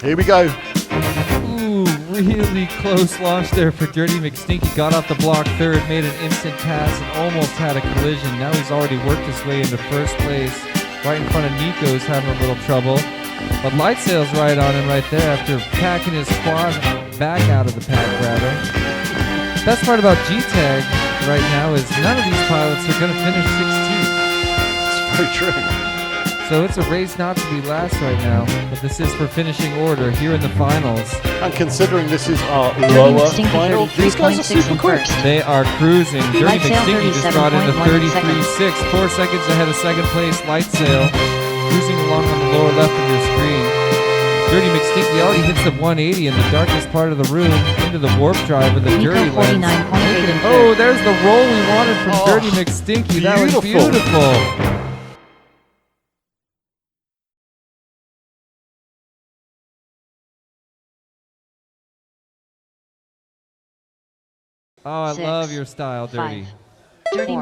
Here we go. Ooh, really close launch there for Dirty McStinky. Got off the block third, made an instant pass, and almost had a collision. Now he's already worked his way into first place. Right in front of Nico's having a little trouble. But Lightsail's right on him right there after packing his quad back out of the pack, rather. Best part about G-Tag right now is none of these pilots are going to finish 16th. It's very true. So it's a race not to be last right now, but this is for finishing order here in the finals. And considering this is our lower final, these guys are super quick. They are cruising. Dirty Lightsail McStinky just got into 37.1 33.6, 4 seconds ahead of second place Lightsail, cruising along on the lower left of your screen. Dirty McStinky already hits the 180 in the darkest part of the room into the warp drive with the dirty lens. Oh, there's the roll we wanted from Dirty McStinky. That was beautiful. Oh, I love your style, Dirty. 5, 4,